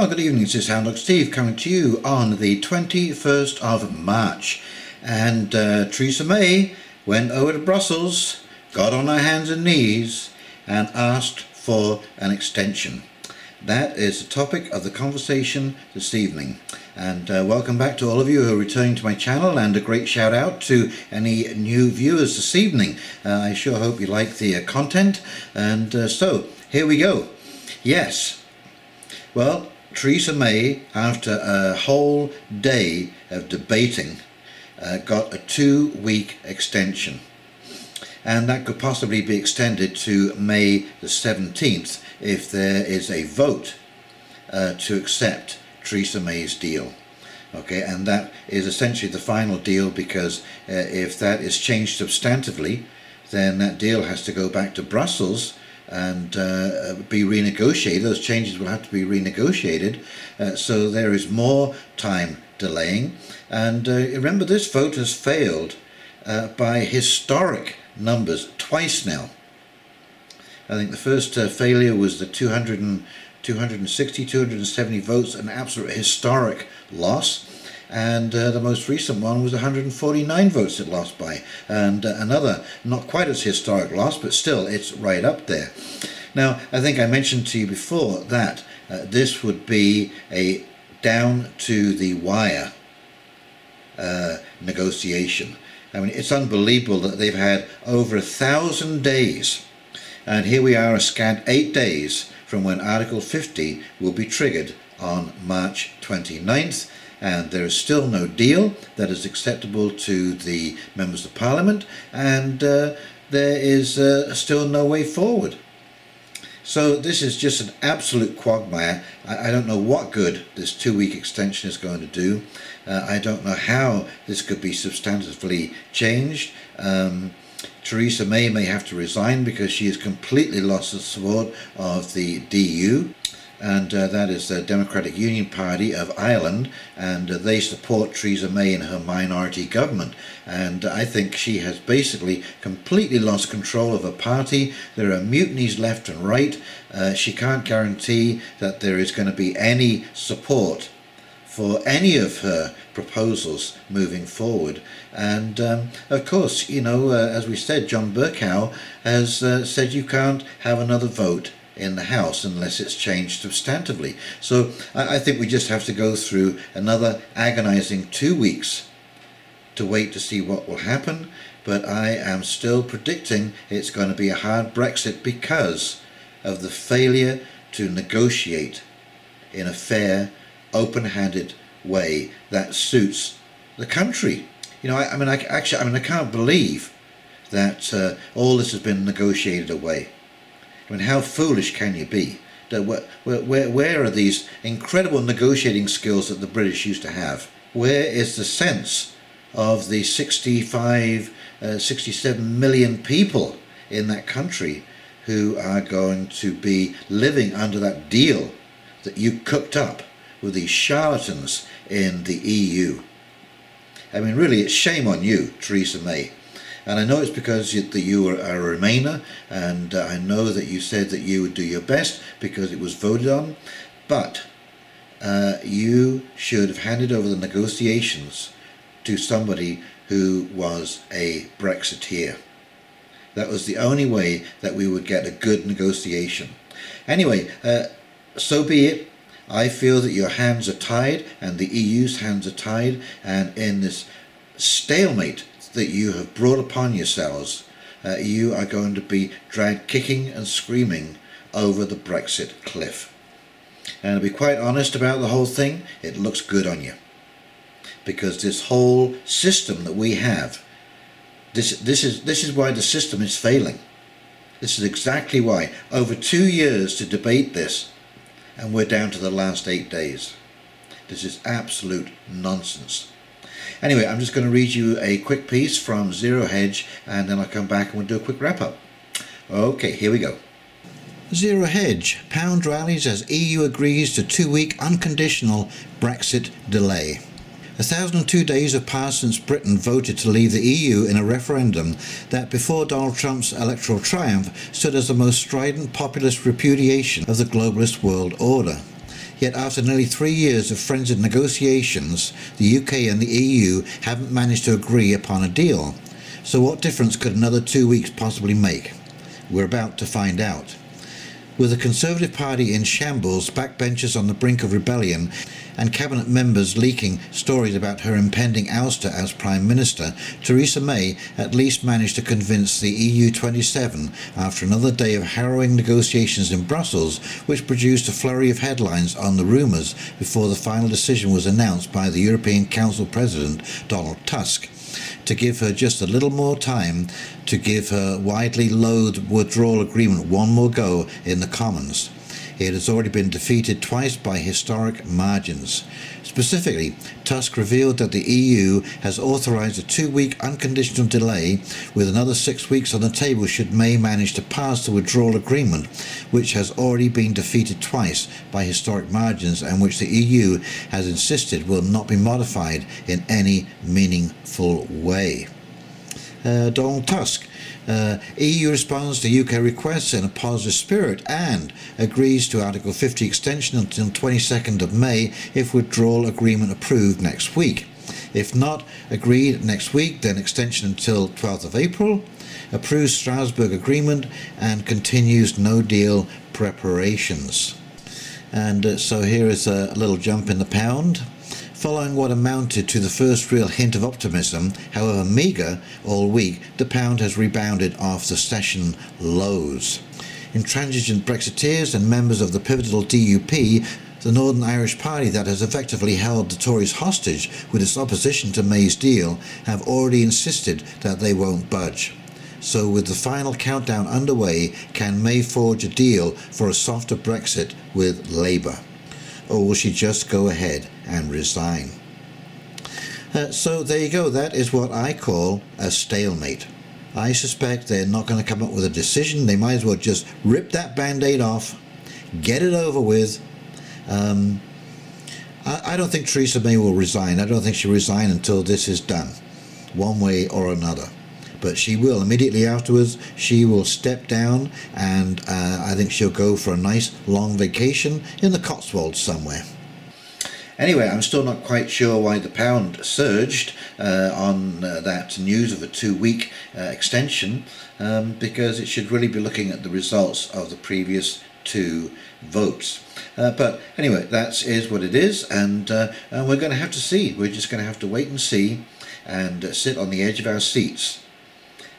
Well, good evening, this is Hound Dog Steve coming to you on the 21st of March. And Theresa May went over to Brussels, got on her hands and knees and asked for an extension. That is the topic of the conversation this evening. And welcome back to all of you who are returning to my channel, and a great shout out to any new viewers this evening. I sure hope you like the content. And so, here we go. Yes. Well, Theresa May, after a whole day of debating, got a 2-week extension. And that could possibly be extended to May the 17th if there is a vote to accept Theresa May's deal. Okay, and that is essentially the final deal, because if that is changed substantively, then that deal has to go back to Brussels and be renegotiated. Those changes will have to be renegotiated, so there is more time delaying. And remember, this vote has failed by historic numbers twice now. I think the first failure was the 270 votes, an absolute historic loss. And the most recent one was 149 votes it lost by, and another not quite as historic loss, but still it's right up there. Now, I think I mentioned to you before that this would be a down to the wire negotiation. I mean, it's unbelievable that they've had over 1,000 days, and here we are a scant 8 days from when Article 50 will be triggered on March 29th. And there is still no deal that is acceptable to the members of Parliament, and there is still no way forward. So this is just an absolute quagmire. I don't know what good this 2-week extension is going to do. I don't know how this could be substantively changed. Theresa May have to resign because she has completely lost the support of the DU. And that is the Democratic Union Party of Ireland, and they support Theresa May in her minority government. And I think she has basically completely lost control of her party. There are mutinies left and right. She can't guarantee that there is going to be any support for any of her proposals moving forward. And of course, you know, as we said, John Bercow has said you can't have another vote in the House unless it's changed substantively. So I think we just have to go through another agonizing 2 weeks to wait to see what will happen. But I am still predicting it's going to be a hard Brexit because of the failure to negotiate in a fair, open-handed way that suits the country. You know, I can't believe that all this has been negotiated away. I mean, how foolish can you be? Where are these incredible negotiating skills that the British used to have? Where is the sense of the 67 million people in that country who are going to be living under that deal that you cooked up with these charlatans in the EU? I mean, really, it's shame on you, Theresa May. And I know it's because you are a Remainer, and I know that you said that you would do your best because it was voted on, but you should have handed over the negotiations to somebody who was a Brexiteer. That was the only way that we would get a good negotiation. Anyway, so be it. I feel that your hands are tied and the EU's hands are tied, and in this stalemate that you have brought upon yourselves, you are going to be dragged kicking and screaming over the Brexit cliff. And to be quite honest about the whole thing, it looks good on you, because this whole system that we have, this is why the system is failing. This is exactly why. Over 2 years to debate this, and we're down to the last 8 days. This is absolute nonsense. Anyway, I'm just going to read you a quick piece from Zero Hedge, and then I'll come back and we'll do a quick wrap up. Okay, here we go. Zero Hedge. Pound rallies as EU agrees to 2-week unconditional Brexit delay. 1,002 days have passed since Britain voted to leave the EU in a referendum that, before Donald Trump's electoral triumph, stood as the most strident populist repudiation of the globalist world order. Yet after nearly 3 years of frenzied negotiations, the UK and the EU haven't managed to agree upon a deal. So what difference could another 2 weeks possibly make? We're about to find out. With the Conservative Party in shambles, backbenchers on the brink of rebellion, and cabinet members leaking stories about her impending ouster as Prime Minister, Theresa May at least managed to convince the EU 27 after another day of harrowing negotiations in Brussels, which produced a flurry of headlines on the rumours before the final decision was announced by the European Council President Donald Tusk, to give her just a little more time to give her widely loathed withdrawal agreement one more go in the Commons. It has already been defeated twice by historic margins. Specifically, Tusk revealed that the EU has authorised a 2-week unconditional delay, with another 6 weeks on the table should May manage to pass the withdrawal agreement, which has already been defeated twice by historic margins and which the EU has insisted will not be modified in any meaningful way. Donald Tusk. EU responds to UK requests in a positive spirit and agrees to Article 50 extension until 22nd of May if withdrawal agreement approved next week. If not agreed next week, then extension until 12th of April, approves Strasbourg agreement and continues no deal preparations. And so here is a little jump in the pound. Following what amounted to the first real hint of optimism, however meagre, all week, the pound has rebounded off the session lows. Intransigent Brexiteers and members of the pivotal DUP, the Northern Irish Party that has effectively held the Tories hostage with its opposition to May's deal, have already insisted that they won't budge. So with the final countdown underway, can May forge a deal for a softer Brexit with Labour? Or will she just go ahead and resign? So there you go. That is what I call a stalemate. I suspect they're not going to come up with a decision. They might as well just rip that band-aid off, get it over with. I don't think Theresa May will resign. I don't think she'll resign until this is done, one way or another. But she will, immediately afterwards, she will step down, and I think she'll go for a nice long vacation in the Cotswolds somewhere. Anyway, I'm still not quite sure why the pound surged on that news of a 2-week extension, because it should really be looking at the results of the previous 2 votes. But anyway, that is what it is, and we're going to have to see. We're just going to have to wait and see and sit on the edge of our seats.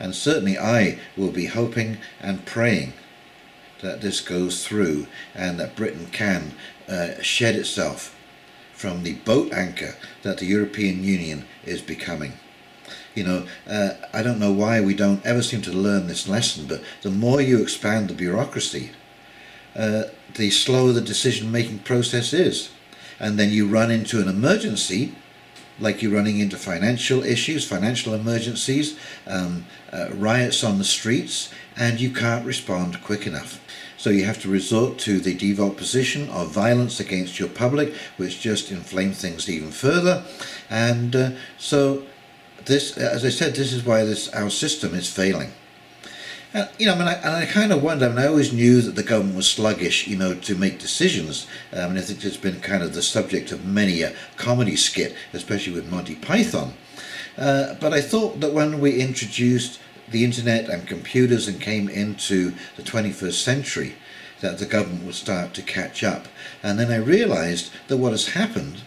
And certainly I will be hoping and praying that this goes through and that Britain can shed itself from the boat anchor that the European Union is becoming. You know, I don't know why we don't ever seem to learn this lesson, but the more you expand the bureaucracy, the slower the decision-making process is. And then you run into an emergency, like you're running into financial issues, financial emergencies, riots on the streets, and you can't respond quick enough. So you have to resort to the default position of violence against your public, which just inflames things even further. And so this, as I said, this is why our system is failing. I kind of wonder. I always knew that the government was sluggish, to make decisions. I think it's been kind of the subject of many a comedy skit, especially with Monty Python. But I thought that when we introduced the internet and computers and came into the 21st century, that the government would start to catch up. And then I realized that what has happened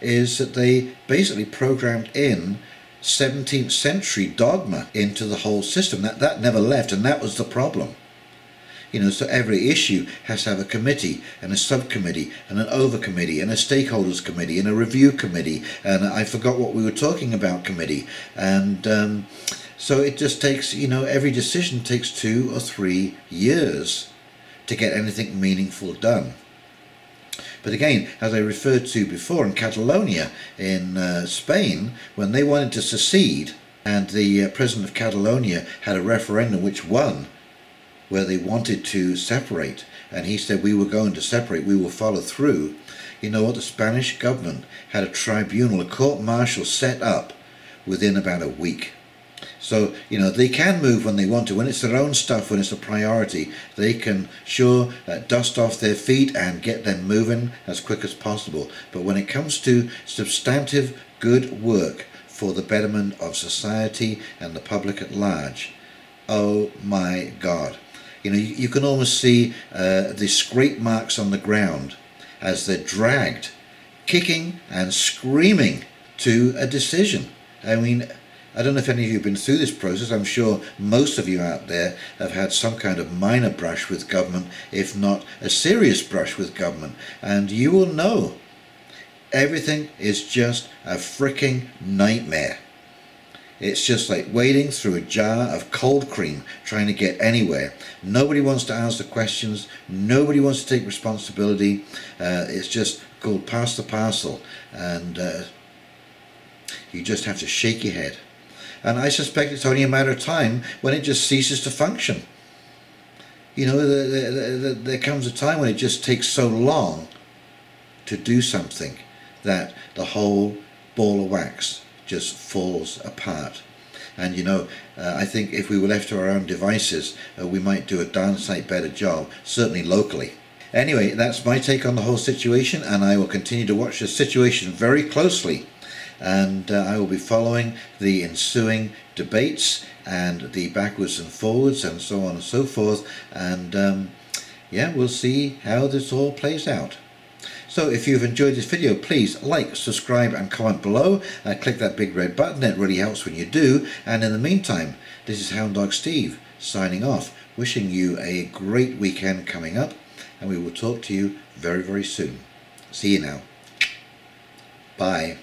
is that they basically programmed in 17th century dogma into the whole system. That never left, and that was the problem. So every issue has to have a committee and a subcommittee and an overcommittee and a stakeholders committee and a review committee, and I forgot what we were talking about committee. And so it just takes, every decision takes 2 or 3 years to get anything meaningful done. But again, as I referred to before, in Catalonia in Spain, when they wanted to secede, and the president of Catalonia had a referendum which won, where they wanted to separate, and he said, we were going to separate, we will follow through. You know what? The Spanish government had a tribunal, a court-martial set up within about a week. So, they can move when they want to. When it's their own stuff, when it's a priority, they can sure dust off their feet and get them moving as quick as possible. But when it comes to substantive good work for the betterment of society and the public at large, oh my God. You can almost see the scrape marks on the ground as they're dragged, kicking and screaming to a decision. I mean, I don't know if any of you have been through this process. I'm sure most of you out there have had some kind of minor brush with government, if not a serious brush with government. And you will know everything is just a freaking nightmare. It's just like wading through a jar of cold cream trying to get anywhere. Nobody wants to answer questions. Nobody wants to take responsibility. It's just called pass the parcel. And you just have to shake your head. And I suspect it's only a matter of time when it just ceases to function. There comes a time when it just takes so long to do something that the whole ball of wax just falls apart. And I think if we were left to our own devices, we might do a darn sight better job, certainly locally. Anyway, that's my take on the whole situation, and I will continue to watch the situation very closely. And I will be following the ensuing debates and the backwards and forwards and so on and so forth. And we'll see how this all plays out. So if you've enjoyed this video, please like, subscribe and comment below. Click that big red button. It really helps when you do. And in the meantime, this is Hound Dog Steve signing off, wishing you a great weekend coming up. And we will talk to you very, very soon. See you now. Bye.